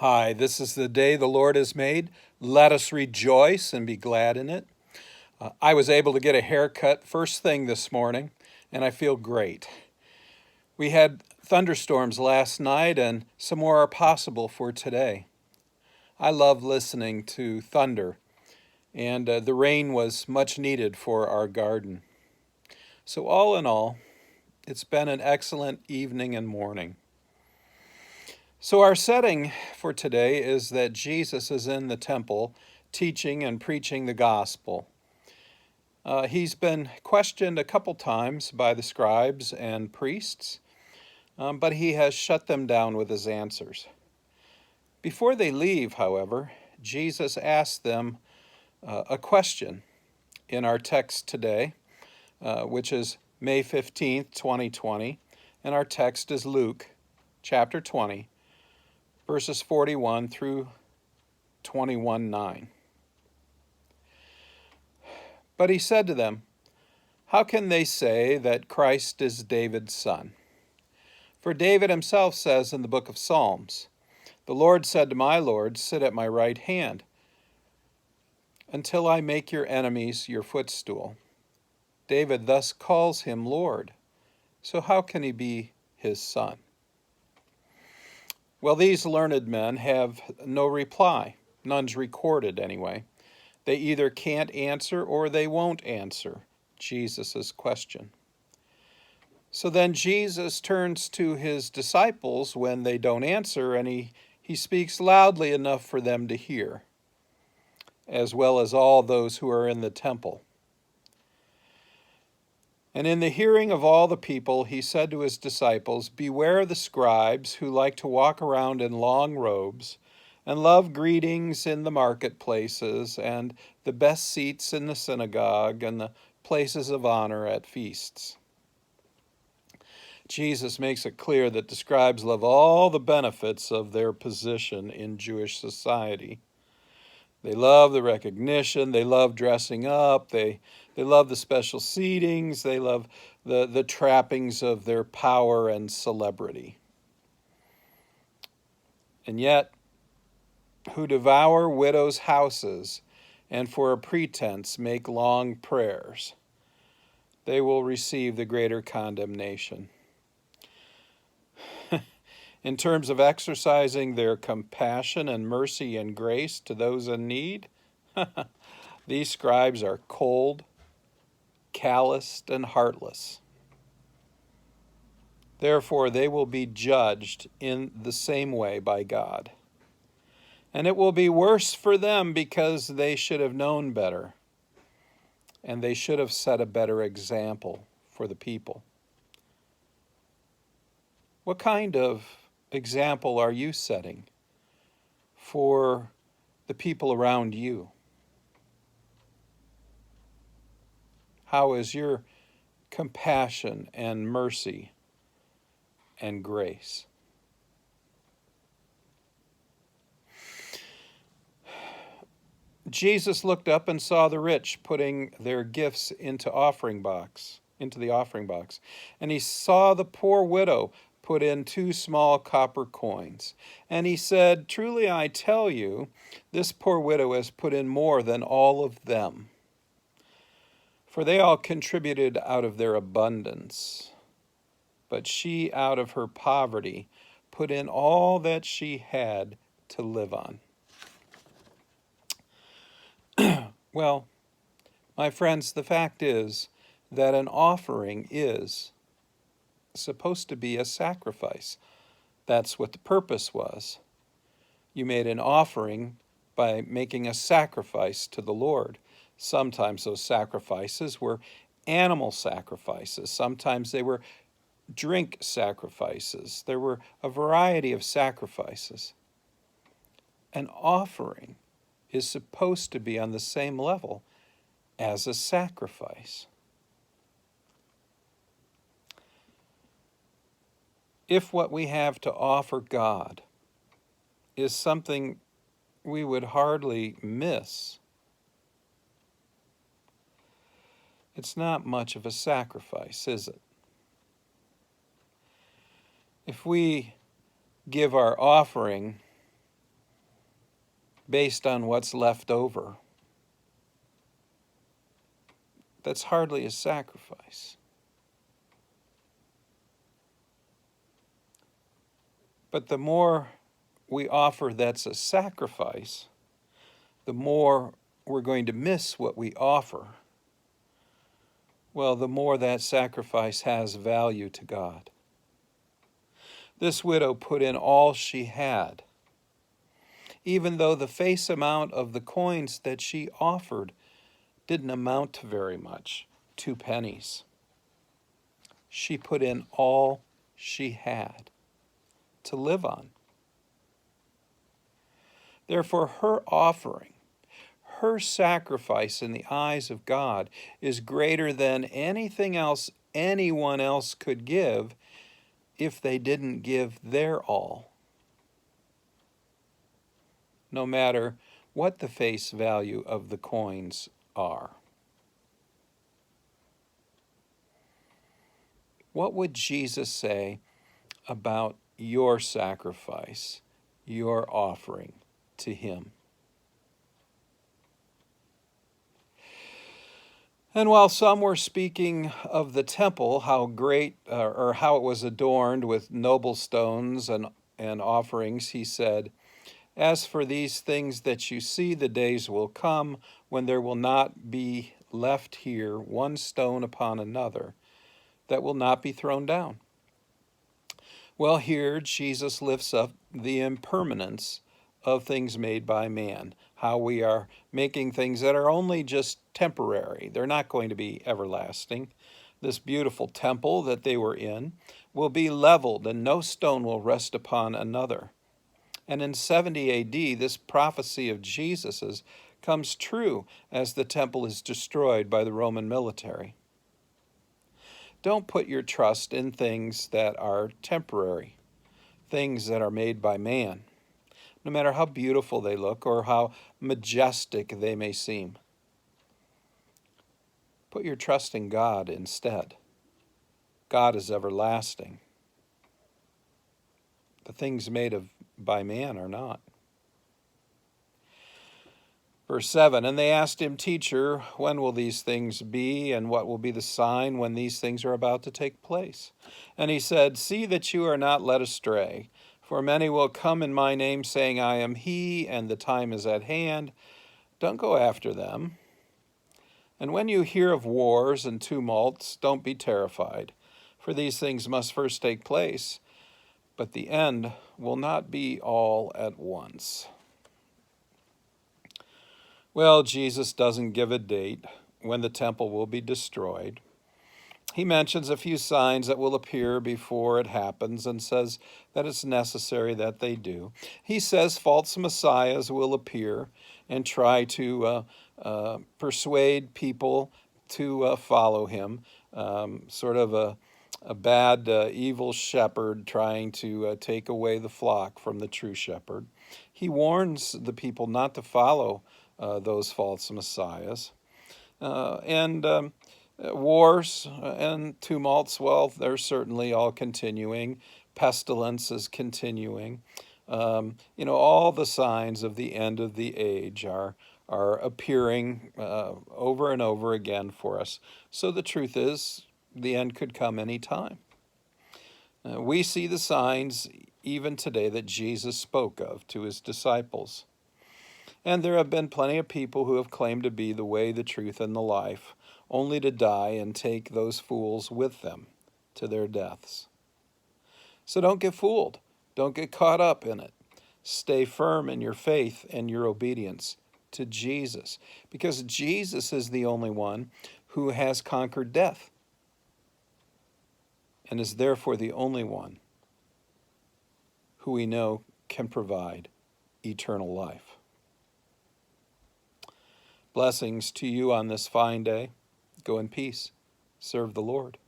Hi, this is the day the Lord has made. Let us rejoice and be glad in it. I was able to get a haircut first thing this morning, and I feel great. We had thunderstorms last night, and some more are possible for today. I love listening to thunder, and the rain was much needed for our garden. So, all in all, it's been an excellent evening and morning. So, our setting for today is that Jesus is in the temple teaching and preaching the gospel. He's been questioned a couple times by the scribes and priests, but he has shut them down with his answers. Before they leave, however, Jesus asks them a question in our text today, which is May 15th, 2020, and our text is Luke chapter 20, verses 41 through 21:9. But he said to them, "How can they say that Christ is David's son? For David himself says in the book of Psalms, 'The Lord said to my Lord, sit at my right hand, until I make your enemies your footstool.' David thus calls him Lord. So how can he be his son?" Well, these learned men have no reply. None's recorded anyway. They either can't answer or they won't answer Jesus' question. So then Jesus turns to his disciples when they don't answer, and he speaks loudly enough for them to hear, as well as all those who are in the temple. And in the hearing of all the people, he said to his disciples, "Beware the scribes who like to walk around in long robes and love greetings in the marketplaces and the best seats in the synagogue and the places of honor at feasts." Jesus makes it clear that the scribes love all the benefits of their position in Jewish society. They love the recognition, they love dressing up, they love the special seatings, they love the trappings of their power and celebrity. And yet, who devour widows' houses and for a pretense make long prayers, they will receive the greater condemnation. In terms of exercising their compassion and mercy and grace to those in need, these scribes are cold, calloused, and heartless. Therefore, they will be judged in the same way by God. And it will be worse for them because they should have known better, and they should have set a better example for the people. What kind of example are you setting for the people around you? How is your compassion and mercy and grace? Jesus looked up and saw the rich putting their gifts into the offering box, and he saw the poor widow put in 2 small copper coins. And he said, "Truly I tell you, this poor widow has put in more than all of them. For they all contributed out of their abundance, but she out of her poverty put in all that she had to live on." Well, my friends, the fact is that an offering is supposed to be a sacrifice. That's what the purpose was. You made an offering by making a sacrifice to the Lord. Sometimes those sacrifices were animal sacrifices. Sometimes they were drink sacrifices. There were a variety of sacrifices. An offering is supposed to be on the same level as a sacrifice. If what we have to offer God is something we would hardly miss, it's not much of a sacrifice, is it? If we give our offering based on what's left over, that's hardly a sacrifice. But the more we offer that's a sacrifice, the more we're going to miss what we offer. Well, the more that sacrifice has value to God. This widow put in all she had, even though the face amount of the coins that she offered didn't amount to very much, 2 pennies. She put in all she had to live on. Therefore, her offering, her sacrifice in the eyes of God is greater than anything else anyone else could give if they didn't give their all, no matter what the face value of the coins are. What would Jesus say about your sacrifice, your offering to Him? And while some were speaking of the temple, how great or how it was adorned with noble stones and offerings, he said, "As for these things that you see, the days will come when there will not be left here one stone upon another that will not be thrown down." Well, here Jesus lifts up the impermanence of things made by man, how we are making things that are only just temporary. They're not going to be everlasting. This beautiful temple that they were in will be leveled, and no stone will rest upon another. And in 70 AD, this prophecy of Jesus's comes true as the temple is destroyed by the Roman military. Don't put your trust in things that are temporary, things that are made by man, no matter how beautiful they look or how majestic they may seem. Put your trust in God instead. God is everlasting. The things made by man are not. Verse 7, and they asked him, "Teacher, when will these things be, and what will be the sign when these things are about to take place?" And he said, "See that you are not led astray, for many will come in my name, saying, 'I am he,' and the time is at hand. Don't go after them. And when you hear of wars and tumults, don't be terrified, for these things must first take place, but the end will not be all at once." Well, Jesus doesn't give a date when the temple will be destroyed. He mentions a few signs that will appear before it happens and says that it's necessary that they do. He says false messiahs will appear and try to persuade people to follow him, sort of a bad, evil shepherd trying to take away the flock from the true shepherd. He warns the people not to follow those false messiahs. Wars and tumults, well, they're certainly all continuing. Pestilence is continuing. All the signs of the end of the age are appearing over and over again for us. So the truth is, the end could come any time. We see the signs even today that Jesus spoke of to his disciples. And there have been plenty of people who have claimed to be the way, the truth, and the life, only to die and take those fools with them to their deaths. So don't get fooled. Don't get caught up in it. Stay firm in your faith and your obedience to Jesus, because Jesus is the only one who has conquered death and is therefore the only one who we know can provide eternal life. Blessings to you on this fine day. Go in peace. Serve the Lord.